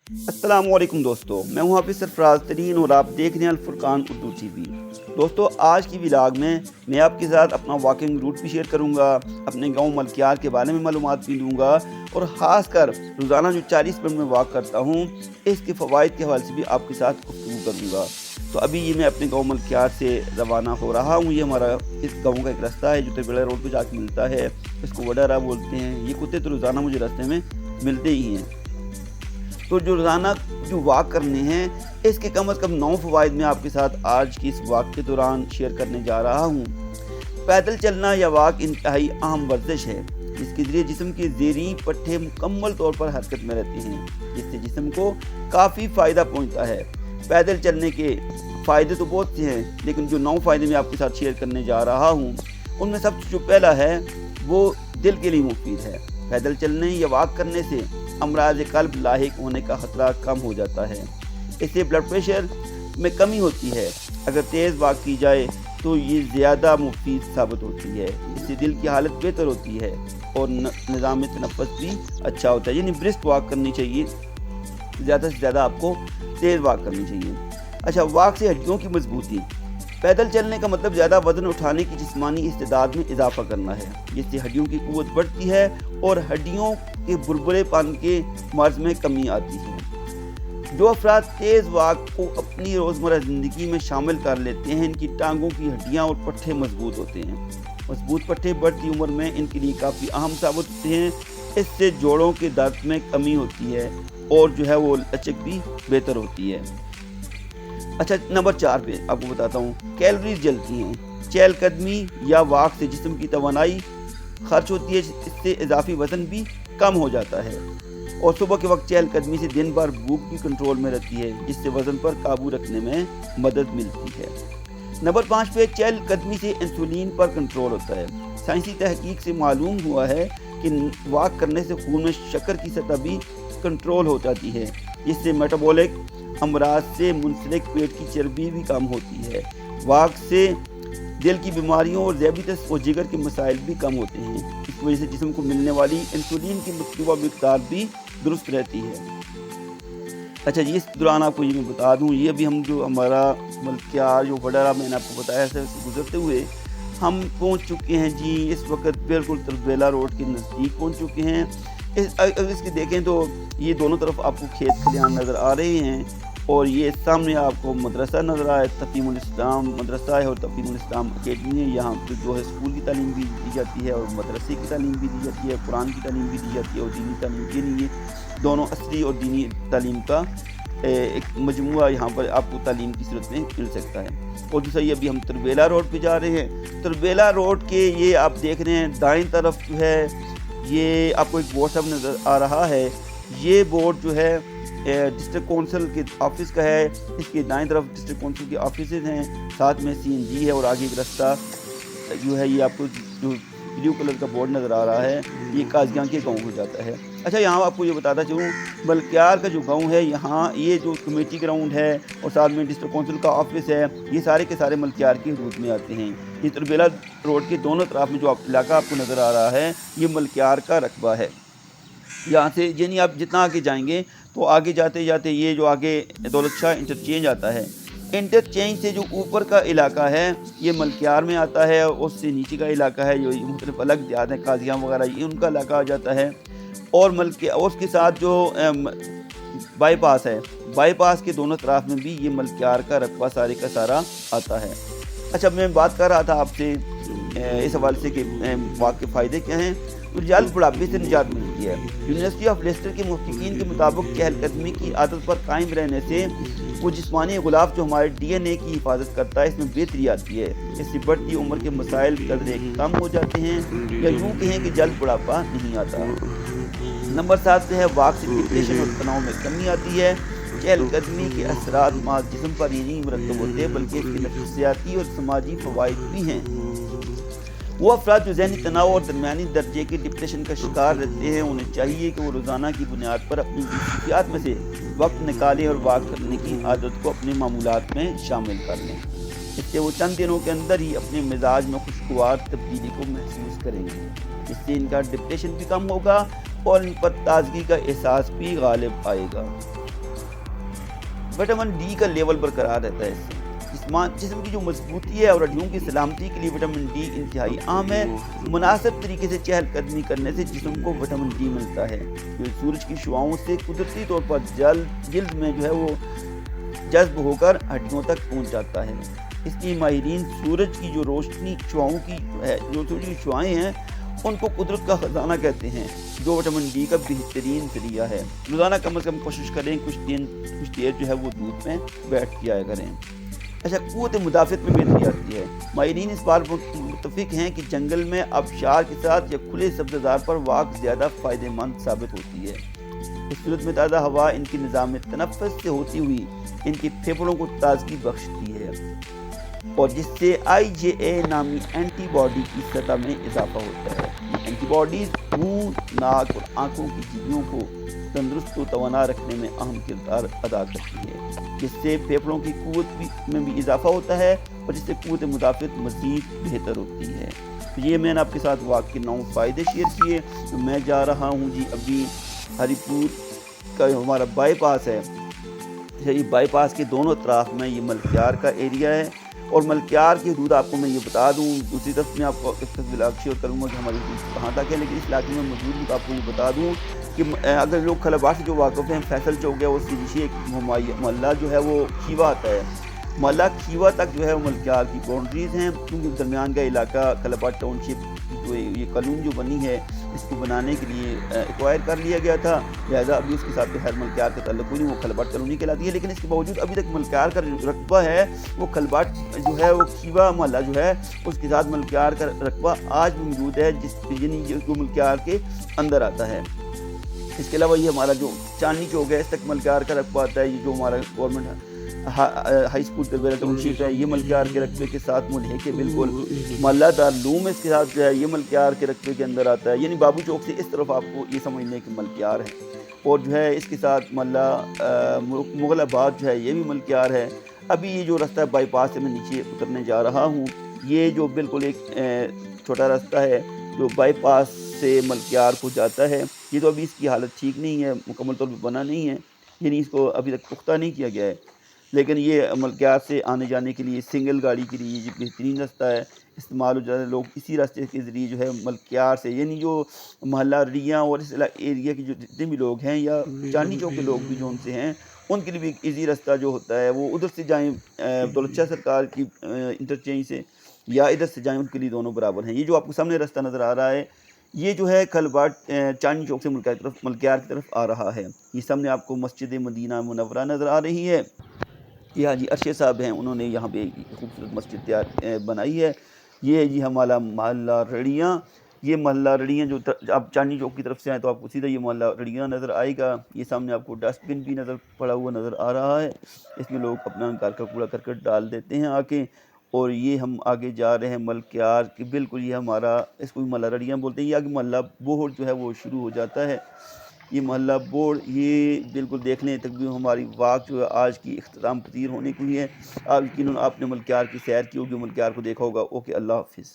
अस्सलाम वालेकुम दोस्तों, मैं हूं हाफिज़ सरफराज तरीन और आप देख रहे हैं अल-फुरकान उर्दू टीवी। दोस्तों, आज की व्लॉग में मैं आपके साथ अपना वॉकिंग रूट भी शेयर करूंगा, अपने गांव मलकियार के बारे में मालूमात भी दूंगा और ख़ास कर रोज़ाना जो 40 मिनट में वॉक करता हूं इसके फ़वाइद के हवाले से भी आपके साथ गुफ्तगू करूंगा। तो अभी ये मैं अपने गाँव मलकियार से रवाना हो रहा हूँ। ये हमारा इस गाँव का एक रास्ता है जो तिरबेला रोड पर जाके मिलता है, इसको वडारा बोलते हैं। ये कुत्ते तो रोज़ाना मुझे रास्ते में मिलते ही हैं। तो जो रोज़ाना जो वॉक करने हैं इसके कम से कम 9 फ़वाइद मैं आपके साथ आज की इस वॉक के दौरान शेयर करने जा रहा हूँ। पैदल चलना या वॉक इंतहाई अहम वर्जिश है जिसके ज़रिए जिस्म के ज़ेरी पट्टे मुकम्मल तौर पर हरकत में रहते हैं, जिससे जिस्म को काफ़ी फ़ायदा पहुँचता है। पैदल चलने के फ़ायदे तो बहुत से हैं, लेकिन जो 9 फ़ायदे मैं आपके साथ शेयर करने जा रहा हूँ उनमें सबसे जो पहला है वो दिल के लिए मुफीद है। पैदल चलने या वॉक करने से अमराज कल्ब लाहिक होने का ख़तरा कम हो जाता है। इससे ब्लड प्रेशर में कमी होती है। अगर तेज़ वॉक की जाए तो ये ज़्यादा मुफीद साबित होती है। इससे दिल की हालत बेहतर होती है और निज़ाम तनफ़्फ़ुस भी अच्छा होता है। यानी ब्रिस्क वॉक करनी चाहिए, ज़्यादा से ज़्यादा आपको तेज़ वॉक करनी चाहिए। अच्छा, वॉक से हड्डियों की मजबूती। पैदल चलने का मतलब ज़्यादा वज़न उठाने की जिस्मानी इस्तेदाद में इजाफा करना है, जिससे हड्डियों की क़ुव्वत बढ़ती है और हड्डियों के बुलबुलेपन के मर्ज़ में कमी आती है। जो अफराद तेज़ वॉक को अपनी रोज़मर्रा ज़िंदगी में शामिल कर लेते हैं, इनकी टांगों की हड्डियाँ और पट्टे मजबूत होते हैं। मजबूत पट्टे बढ़ती उम्र में इनके लिए काफ़ी अहम साबित होते हैं। इससे जोड़ों के दर्द में कमी होती है और जो है वो लचक भी बेहतर होती है। अच्छा, नंबर 4 पे आपको बताता हूँ, कैलोरीज जलती हैं। चहलकदमी या वॉक से जिस्म की तवानाई खर्च होती है, इससे इजाफी वज़न भी कम हो जाता है और सुबह के वक्त चहलकदमी से दिन भर भूख भी कंट्रोल में रहती है, जिससे वज़न पर काबू रखने में मदद मिलती है। नंबर 5 पे चहलकदमी से इंसुलिन पर कंट्रोल होता है। साइंसी तहकीक से मालूम हुआ है कि वॉक करने से खून में शक्कर की सतह भी कंट्रोल हो जाती है, जिससे मेटाबॉलिक अमराज से मुंसलिक पेट की चर्बी भी कम होती है। वॉक से दिल की बीमारियों और ज़ियादतीस और जिगर के मसाइल भी कम होते हैं। इस वजह से जिस्म को मिलने वाली इंसुलिन की मतलूबा मिक़दार भी दुरुस्त रहती है। अच्छा जी, इस दौरान आपको ये मैं बता दूँ, ये अभी हम जो हमारा मलकियार जो वडारा मैंने आपको बताया है, गुजरते हुए हम पहुँच चुके हैं जी। इस वक्त बिल्कुल तिरबेला रोड के नज़दीक पहुँच चुके हैं। अगर इसकी देखें तो ये दोनों तरफ आपको खेत खलियान नज़र आ रहे हैं और ये सामने आपको मदरसा नज़र आए, तफ़हीमुल इस्लाम मदरसा है और तफ़हीमुल इस्लाम अकेडमी है। यहाँ पे जो है स्कूल की तालीम भी दी जाती है और मदरसे की तालीम भी दी जाती है, कुरान की तालीम भी दी जाती है और दीनी तालीम ये नहीं है। दोनों असली और दीनी तालीम का एक मजमुआ यहाँ पर आपको तालीम की सूरत में मिल सकता है। और दूसरा, ये अभी हम तिरबेला रोड पे जा रहे हैं। तिरबेला रोड के ये आप देख रहे हैं दाएं तरफ जो है ये आपको एक बोर्ड सब नज़र आ रहा है। ये बोर्ड जो है डिस्ट्रिक्ट कौंसिल के ऑफिस का है। इसके दाएं तरफ डिस्ट्रिक्ट कौंसिल के ऑफिस हैं, साथ में CNG है और आगे एक रास्ता जो है ये आपको जो ब्लू कलर का बोर्ड नज़र आ रहा है ये काजियां के गांव हो जाता है। अच्छा, यहाँ आपको ये बताता चलूँ, मलकियार का जो गांव है यहाँ ये जो कमेटी ग्राउंड है और साथ में डिस्ट्रिक्ट कौंसिल का ऑफिस है, ये सारे के सारे मलकियार के रूट में आते हैं। ये तिरबेला रोड के दोनों तरफ में जो इलाका आपको नज़र आ रहा है ये मलकियार का रकबा है। यहाँ से यानी आप जितना आगे जाएंगे तो आगे जाते जाते ये जो आगे दौलत शाह इंटरचेंज आता है, इंटरचेंज से जो ऊपर का इलाका है ये मलकियार में आता है और उससे नीचे का इलाका है जो मुख्तलिफ अलग देहात हैं, काजियाँ वगैरह, ये उनका इलाका आ जाता है। और उसके साथ जो बाईपास है, बाईपास के दोनों तरफ में भी ये मलकियार का रकबा सारे का सारा आता है। अच्छा, मैं बात कर रहा था आपसे इस हवाले से कि वॉक के फ़ायदे क्या हैं। तो जल्द बुढ़ापे से निजात मिलती है। यूनिवर्सिटी ऑफ लेस्टर के मुहक्किकीन के मुताबिक चहलकदमी की आदत पर कायम रहने से वो जिस्मानी गुलाफ जो हमारे DNA की हिफाजत करता है इसमें बेहतरी आती है। इससे बढ़ती उम्र के मसाइल कदरे कम हो जाते हैं या यूँ कहें कि जल्द बुढ़ापा नहीं आता। नंबर 7 पे है वॉक से डिप्रेशन और तनाव में कमी आती है। चहलकदमी के असरात महज जिस्म पर ही नहीं मुरतब होते बल्कि इसके नफसियाती और समाजी फ़वाइद भी हैं। वो अफराद जो ज़हनी तनाव और दरमियानी दर्जे के डिप्रेशन का शिकार रहते हैं उन्हें चाहिए कि वो रोज़ाना की बुनियाद पर अपनी मसरूफियात में से वक्त निकालें और वॉक करने की आदत को अपने मामूलात में शामिल कर लें। इससे वो चंद दिनों के अंदर ही अपने मिजाज में खुशगवार तब्दीली को महसूस करेंगे। इससे इनका डिप्रेशन भी कम होगा और इन पर ताजगी का एहसास भी गालिब आएगा। विटामिन डी का लेवल बरकरार रहता है इससे। जिस्म की जो मजबूती है और हड्डियों की सलामती के लिए विटामिन डी इंतहाई अहम है। मुनासिब तरीके से चहलकदमी करने से जिस्म को विटामिन डी मिलता है, जो सूरज की शुआओं से कुदरती तौर पर जल्द में जो है वो जज्ब होकर हड्डियों तक पहुंच जाता है। इसलिए माहिरीन सूरज की जो रोशनी शुआओं की है, जो सूरज की शुआएँ हैं, उनको कुदरत का खजाना कहते हैं, जो विटामिन डी का बेहतरीन जरिया है। रोज़ाना कम से कम कोशिश करें कुछ देर जो है वो धूप में बैठ किया करें। अच्छा, क़ुव्वत मुदाफ़त में बेहतरी आती है। माहिरीन इस बार मुत्तफ़िक हैं कि जंगल में आबशार के साथ या खुले सब्ज़ार पर वाक़ ज़्यादा फ़ायदेमंद साबित होती है। इस सूरत में ताज़ा हवा इनकी निज़ाम तनफ़्फ़ुस से होती हुई इनके फेफड़ों को ताज़गी बख्शती है और जिससे IgA नामी एंटीबॉडी की सतह में इजाफा होता है। ये एंटीबॉडीज़ मुंह, नाक और आँखों की झिल्लियों को तंदुरुस्त व तवाना रखने में अहम किरदार अदा करती है, जिससे फेफड़ों की क़ुव्वत में भी इजाफा होता है और जिससे क़ुव्वत मुदाफ़त मज़ीद बेहतर होती है। तो ये मैंने आपके साथ वाक़ के 9 फ़ायदे शेयर किए। तो मैं जा रहा हूँ जी, अभी हरीपुर का हमारा बाईपास है, ये बाईपास के दोनों तरफ में ये मलकियार का एरिया है और मलकियार की हदूद आपको मैं ये बता दूँ। दूसरी तरफ मैं आपको इस ब्लॉग शेयर करूँगा कि हमारी हदूद कहाँ तक है, लेकिन इस इलाके में मौजूद हूँ तो आपको ये बता दूँ कि अगर लोग खलाबाट से जो वाक़फ़ हैं, फैसल चौक है, उसके नीचे एक मोहल्ला जो है वो खीवा आता है। मोहल्ला खीवा तक जो है वो मलकियार की बाउंड्रीज़ हैं, क्योंकि दरमियान का इलाका खलाबाट टाउनशिप जो ये कॉलोनी जो बनी है, इसको बनाने के लिए एक्वायर कर लिया गया था। लिहाजा अभी उसके साथ तो खैर मलकियार का ताल्लुक नहीं, वो खलाबाट कॉलोनी कहलाती है, लेकिन इसके बावजूद अभी तक मलकियार का रकबा है वो खलाबाट जो है वो खीवा मोहल्ला जो है उसके साथ मलकियार का रकबा आज भी मौजूद है, यानी जो मलकियार के अंदर आता है। इसके अलावा ये हमारा जो चांदनी चौक है, इस तक मलकियार का रकबा आता है। ये जो हमारा गवर्नमेंट हाई स्कूल टाउनशिप है, ये मलकियार के रकबे के साथ मुल्हे के बिल्कुल मोहल्ला दारुलूम इसके साथ जो है ये मलकियार के रकबे के अंदर आता है। यानी बाबू चौक से इस तरफ आपको ये समझने कि मलकियार है, और जो है इसके साथ मोहल्ला मुगलाबाद जो है ये भी मलकियार है। अभी ये जो रास्ता है बाईपास से मैं नीचे उतरने जा रहा हूँ, ये जो बिल्कुल एक छोटा रास्ता है जो बाईपास से मलकियार को जाता है, ये तो अभी इसकी हालत ठीक नहीं है, मुकम्मल तौर पर बना नहीं है, यानी इसको अभी तक पुख्ता नहीं किया गया है। लेकिन ये मलकियार से आने जाने के लिए सिंगल गाड़ी के लिए ये बेहतरीन रास्ता है, इस्तेमाल हो जाता है। लोग इसी रास्ते के ज़रिए जो है मलकियार से, यानी जो मोहल्ला रियाँ और इस एरिया के जो जितने भी लोग हैं या चांदनी चौक के लोग भी जो उनसे हैं, उनके लिए भी एक ईजी रास्ता जो होता है वो उधर से जाएँ दौलत शाह सरकार की इंटरचेंज से, या इधर से जाएँ, उनके लिए दोनों बराबर हैं। ये जो आपको सामने रास्ता नज़र आ रहा है, ये जो है खलबाट चांदनी चौक से मलकियार की तरफ आ रहा है। ये सामने आपको मस्जिद मदीना मुनव्वरा नज़र आ रही है। ये हाजी अरशद साहब हैं, उन्होंने यहाँ पे खूबसूरत मस्जिद तैयार बनाई है। ये है जी हमारा मोहल्ला रड़ियाँ। ये मोहल्ला रड़ियाँ जो आप चांदनी चौक की तरफ से आए तो आपको सीधा ये मोहल्ला रड़ियाँ नज़र आएगा। ये सामने आपको डस्टबिन भी नज़र पड़ा हुआ नज़र आ रहा है, इसमें लोग अपना घर का कूड़ा करकट डाल देते हैं आके। और ये हम आगे जा रहे हैं मलकियार के बिल्कुल, ये हमारा इसको भी मोहल्ला रड़ियाँ बोलते हैं। ये आगे मोहल्ला बोहड़ जो है वो शुरू हो जाता है। ये मोहल्ला बोर्ड ये बिल्कुल देखने तक भी हमारी वाक़ जो है आज की इख्तिताम पज़ीर होने की है। आप यकीनन आपने मलकियार की सैर की होगी, मलकियार को देखा होगा। ओके, अल्लाह हाफ़िज़।